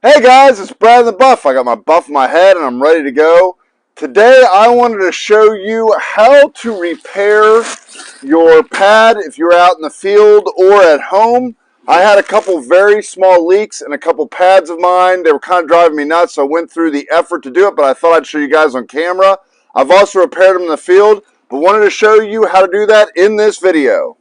Hey guys, it's Brad the Buff. I got my buff in my head and I'm ready to go. Today I wanted to show you how to repair your pad if you're out in the field or at home. I had a couple very small leaks in a couple pads of mine. They were kind of driving me nuts, so I went through the effort to do it, but I thought I'd show you guys on camera. I've also repaired them in the field, but wanted to show you how to do that in this video.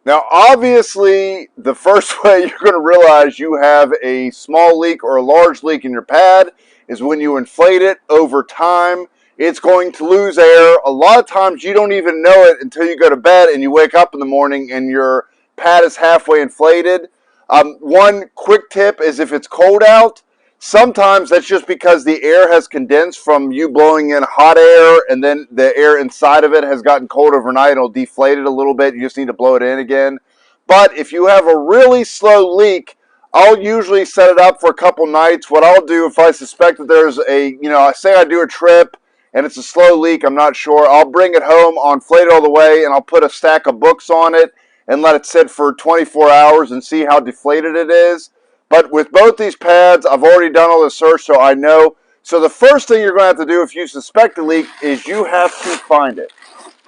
Now, obviously, the first way you're going to realize you have a small leak or a large leak in your pad is when you inflate it over time. It's going to lose air. A lot of times you don't even know it until you go to bed and you wake up in the morning and your pad is halfway inflated. One quick tip is if it's cold out, sometimes that's just because the air has condensed from you blowing in hot air, and then the air inside of it has gotten cold overnight. It'll deflate it a little bit. You just need to blow it in again. But if you have a really slow leak, I'll usually set it up for a couple nights. What I'll do if I suspect that there's say I do a trip and it's a slow leak, I'm not sure, I'll bring it home, I'll inflate it all the way, and I'll put a stack of books on it and let it sit for 24 hours and see how deflated it is. But with both these pads, I've already done all the search, so I know. So the first thing you're going to have to do if you suspect a leak is you have to find it.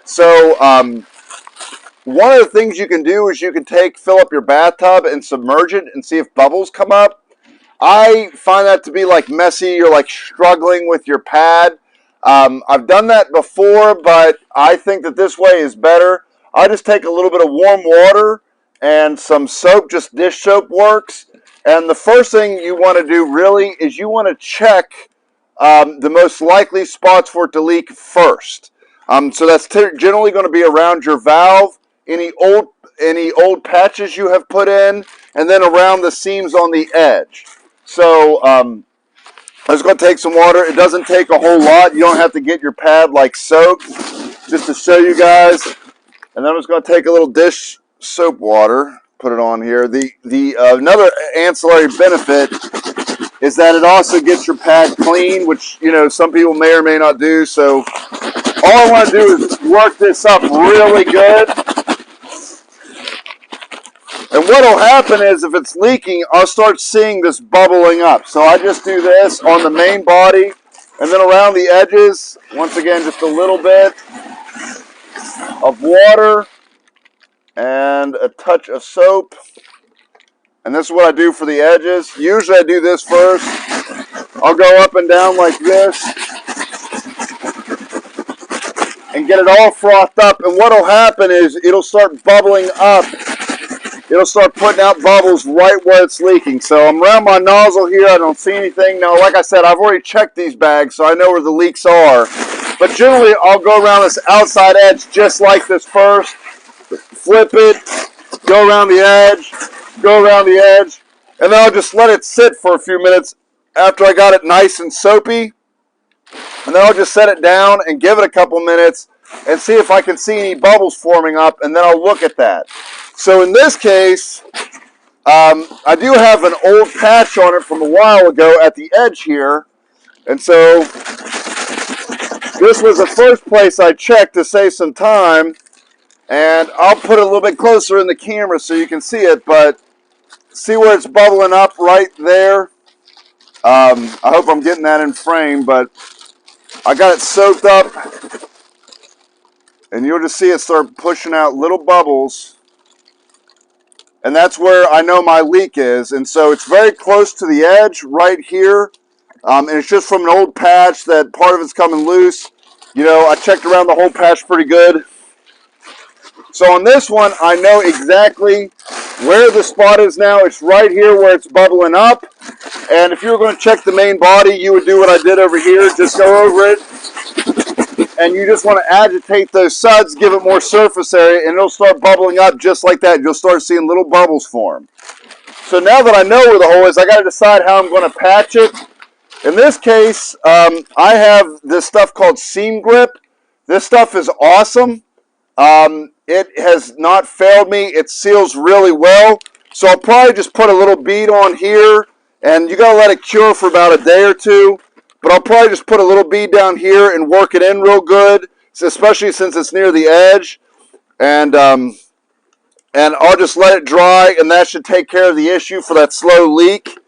So one of the things you can do is you can fill up your bathtub and submerge it and see if bubbles come up. I find that to be like messy. You're like struggling with your pad. I've done that before, but I think that this way is better. I just take a little bit of warm water and some soap, just dish soap works. And the first thing you want to do really is you want to check the most likely spots for it to leak first. So that's generally going to be around your valve, any old patches you have put in, and then around the seams on the edge. So I'm just going to take some water. It doesn't take a whole lot. You don't have to get your pad like soaked, just to show you guys. And then I'm just going to take a little dish soap water, put it on here. Another ancillary benefit is that it also gets your pad clean, which some people may or may not do. So all I want to do is work this up really good. And what will happen is if it's leaking, I'll start seeing this bubbling up. So I just do this on the main body and then around the edges. Once again, just a little bit of water and a touch of soap. And this is what I do for the edges. Usually I do this first. I'll go up and down like this and get it all frothed up. And what will happen is it'll start bubbling up. It'll start putting out bubbles right where it's leaking. So I'm around my nozzle here. I don't see anything. Now, like I said, I've already checked these bags, so I know where the leaks are. But generally, I'll go around this outside edge just like this first. Flip it, go around the edge, and then I'll just let it sit for a few minutes after I got it nice and soapy. And then I'll just set it down and give it a couple minutes and see if I can see any bubbles forming up, and then I'll look at that. So in this case, I do have an old patch on it from a while ago at the edge here, and so this was the first place I checked to save some time. And I'll put it a little bit closer in the camera so you can see it, but see where it's bubbling up right there? I hope I'm getting that in frame, but I got it soaked up, and you'll just see it start pushing out little bubbles. And that's where I know my leak is. And so it's very close to the edge right here. And it's just from an old patch that part of it's coming loose. I checked around the whole patch pretty good. So on this one, I know exactly where the spot is now. It's right here where it's bubbling up. And if you were going to check the main body, you would do what I did over here. Just go over it. And you just want to agitate those suds, give it more surface area, and it'll start bubbling up just like that. You'll start seeing little bubbles form. So now that I know where the hole is, I got to decide how I'm going to patch it. In this case, I have this stuff called Seam Grip. This stuff is awesome. It has not failed me. It seals really well. So I'll probably just put a little bead on here, and you got to let it cure for about a day or two. but I'll probably just put a little bead down here and work it in real good, especially since it's near the edge. And I'll just let it dry, and that should take care of the issue for that slow leak.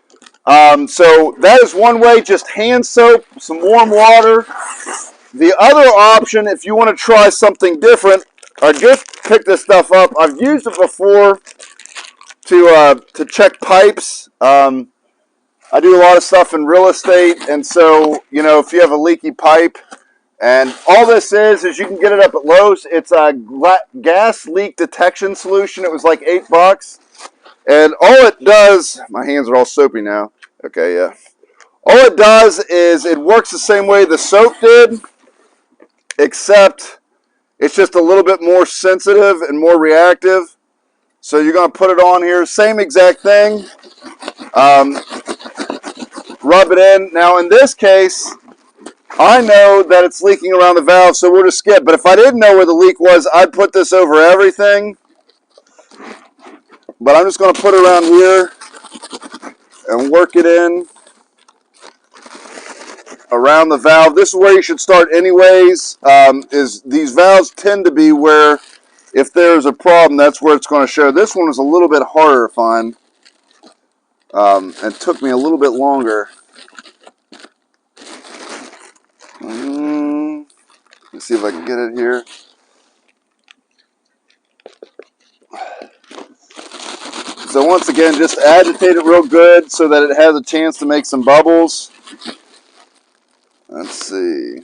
So that is one way, just hand soap, some warm water. The other option, if you want to try something different, I just picked this stuff up. I've used it before to check pipes. I do a lot of stuff in real estate, and so, you know, if you have a leaky pipe, and all this is you can get it up at Lowe's. It's a gas leak detection solution. It was like $8. And all it does, my hands are all soapy now. Okay, yeah. All it does is it works the same way the soap did, except it's just a little bit more sensitive and more reactive. So you're going to put it on here, same exact thing. Rub it in. Now in this case, I know that it's leaking around the valve, so we'll just skip. But if I didn't know where the leak was, I'd put this over everything. But I'm just going to put it around here and work it in around the valve. This is where you should start anyways. Is these valves tend to be where, if there's a problem, that's where it's going to show. This one was a little bit harder to find, and took me a little bit longer. Let's see if I can get it here. So once again, just agitate it real good so that it has a chance to make some bubbles. Let's see.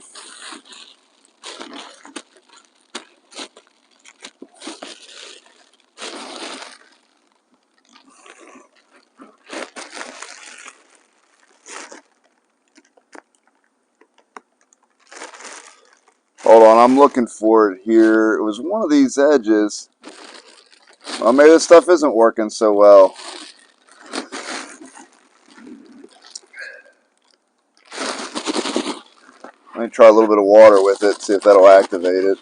Hold on, I'm looking for it here. It was one of these edges. Well, maybe this stuff isn't working so well. Let me try a little bit of water with it, see if that'll activate it.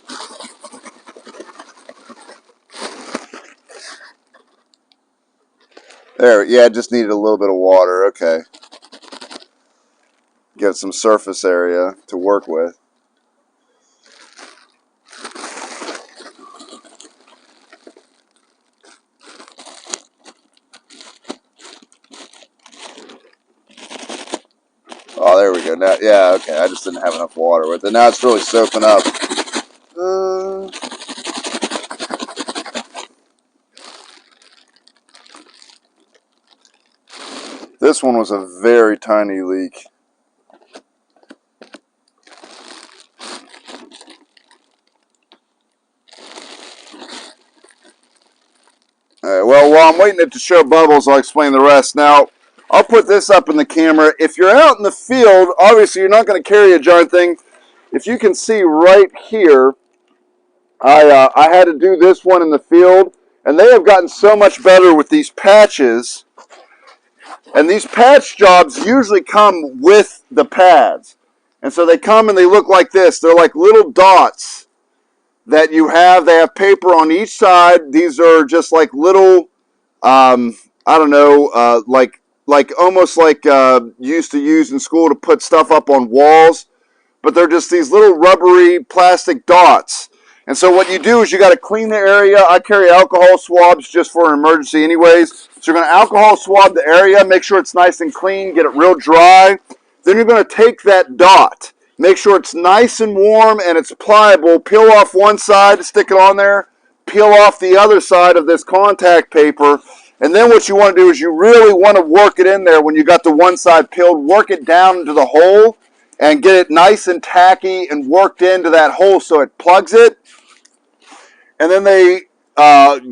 There, yeah, it just needed a little bit of water. Okay. Get some surface area to work with. Oh, there we go. Now, yeah, okay. I just didn't have enough water with it. Now it's really soaking up. This one was a very tiny leak. Alright, well, while I'm waiting it to show bubbles, I'll explain the rest. Now, I'll put this up in the camera. If you're out in the field, obviously you're not going to carry a giant thing. If you can see right here, I had to do this one in the field, and they have gotten so much better with these patches. And these patch jobs usually come with the pads. And so they come and they look like this. They're like little dots that you have. They have paper on each side. These are just like little, I don't know, like almost like used to use in school to put stuff up on walls. But they're just these little rubbery plastic dots. And so what you do is you got to clean the area. I carry alcohol swabs just for an emergency anyways. So you're going to alcohol swab the area, make sure it's nice and clean, get it real dry. Then you're going to take that dot, make sure it's nice and warm and it's pliable, peel off one side, stick it on there, peel off the other side of this contact paper. And then what you want to do is you really want to work it in there when you got the one side peeled, work it down into the hole and get it nice and tacky and worked into that hole so it plugs it. And then they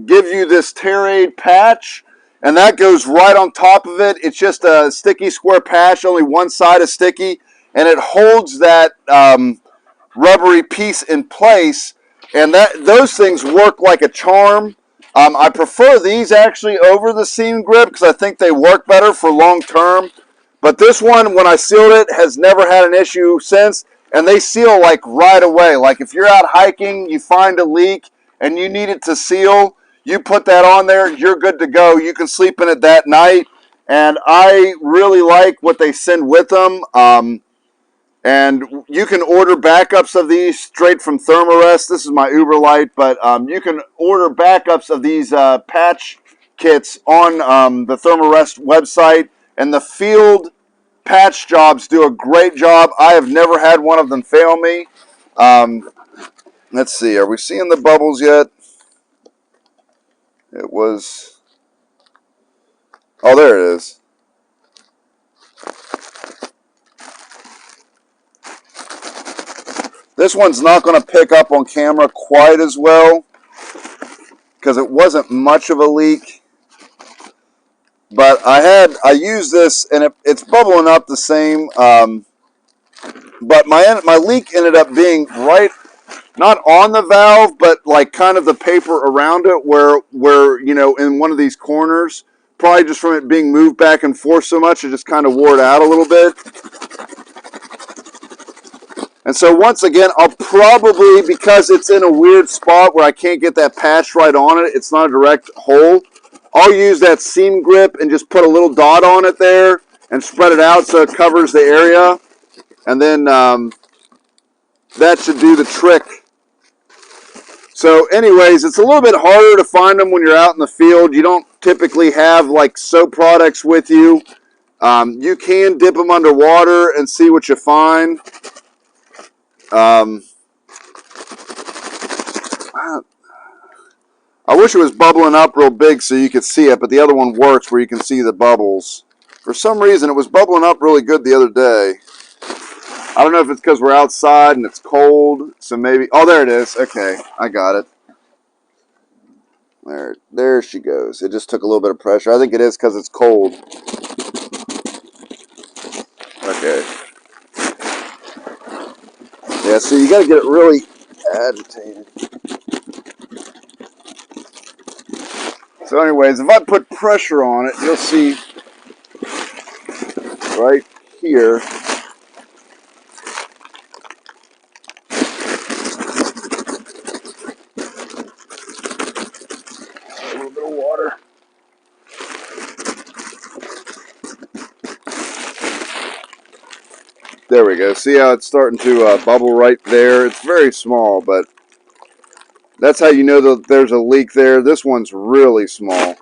give you this Tear-Aid patch, and that goes right on top of it. It's just a sticky square patch, only one side is sticky, and it holds that rubbery piece in place, and those things work like a charm. I prefer these actually over the seam grip because I think they work better for long term. But this one, when I sealed it, has never had an issue since, and they seal like right away. Like if you're out hiking, you find a leak, and you need it to seal, you put that on there, you're good to go. You can sleep in it that night. And I really like what they send with them. And you can order backups of these straight from Thermarest. This is my Uber Lite, but you can order backups of these patch kits on the Thermarest website. And the field patch jobs do a great job. I have never had one of them fail me. Let's see, are we seeing the bubbles yet? It was, oh, there it is. This one's not going to pick up on camera quite as well because it wasn't much of a leak. But I used this and it's bubbling up the same. But my leak ended up being right, not on the valve, but like kind of the paper around it where you know, in one of these corners. Probably just from it being moved back and forth so much, it just kind of wore it out a little bit. And so once again, I'll probably, because it's in a weird spot where I can't get that patch right on it, it's not a direct hole, I'll use that seam grip and just put a little dot on it there and spread it out so it covers the area. And then that should do the trick. So anyways, it's a little bit harder to find them when you're out in the field. You don't typically have like soap products with you. You can dip them underwater and see what you find. I wish it was bubbling up real big so you could see it, but the other one works where you can see the bubbles. For some reason, it was bubbling up really good the other day. I don't know if it's because we're outside and it's cold, so maybe... Oh, there it is. Okay, I got it. There she goes. It just took a little bit of pressure. I think it is because it's cold. Okay. Yeah, so you got to get it really agitated. So anyways, if I put pressure on it, you'll see right here. A little bit of water. There we go. See how it's starting to bubble right there? It's very small, but that's how you know that there's a leak there. This one's really small.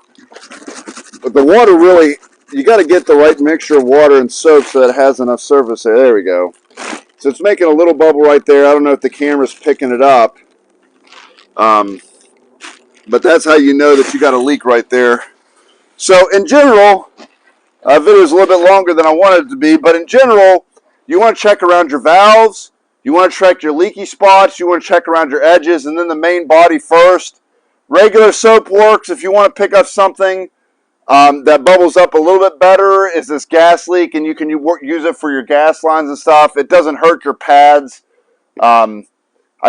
But the water really, you got to get the right mixture of water and soap so that it has enough surface there. There we go. So it's making a little bubble right there. I don't know if the camera's picking it up. But that's how you know that you got a leak right there. So in general, video is a little bit longer than I wanted it to be, but in general, you want to check around your valves, you want to check your leaky spots, you want to check around your edges, and then the main body first. Regular soap works if you want to pick up something that bubbles up a little bit better. Is this gas leak, and you can use it for your gas lines and stuff. It doesn't hurt your pads. I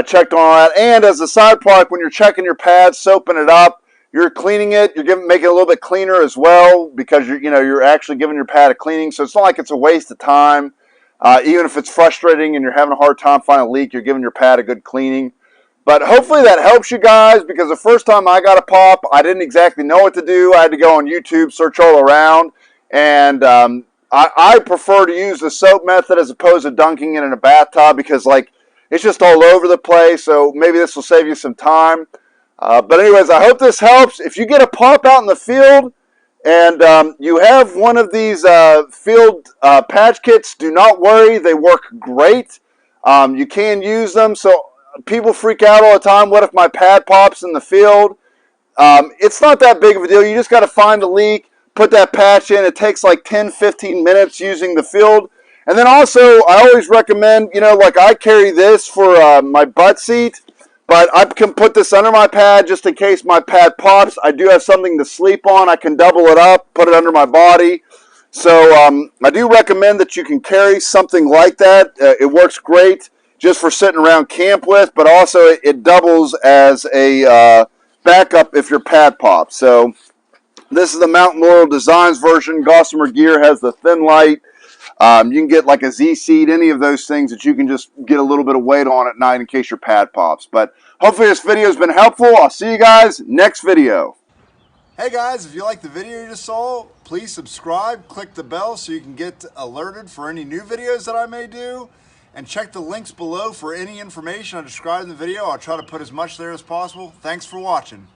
checked on all that, and as a side product, when you're checking your pads, soaping it up, you're cleaning it. You're making it a little bit cleaner as well because you're actually giving your pad a cleaning. So it's not like it's a waste of time. Even if it's frustrating and you're having a hard time finding a leak, you're giving your pad a good cleaning. But hopefully that helps you guys, because the first time I got a pop, I didn't exactly know what to do. I had to go on YouTube, search all around, and I prefer to use the soap method as opposed to dunking it in a bathtub because like it's just all over the place. So maybe this will save you some time. But anyways, I hope this helps. If you get a pop out in the field and you have one of these field patch kits, do not worry. They work great. You can use them. So people freak out all the time. What if my pad pops in the field? It's not that big of a deal. You just got to find the leak, put that patch in. It takes like 10-15 minutes using the field. And then also, I always recommend, like I carry this for my butt seat, but I can put this under my pad just in case my pad pops. I do have something to sleep on. I can double it up, put it under my body. So I do recommend that you can carry something like that. It works great just for sitting around camp with, but also it doubles as a backup if your pad pops. So this is the Mountain Laurel Designs version. Gossamer Gear has the thin light. You can get like a Z-Seat, any of those things that you can just get a little bit of weight on at night in case your pad pops. But hopefully this video has been helpful. I'll see you guys next video. Hey guys, if you like the video you just saw, please subscribe, click the bell so you can get alerted for any new videos that I may do. and check the links below for any information I described in the video. I'll try to put as much there as possible. Thanks for watching.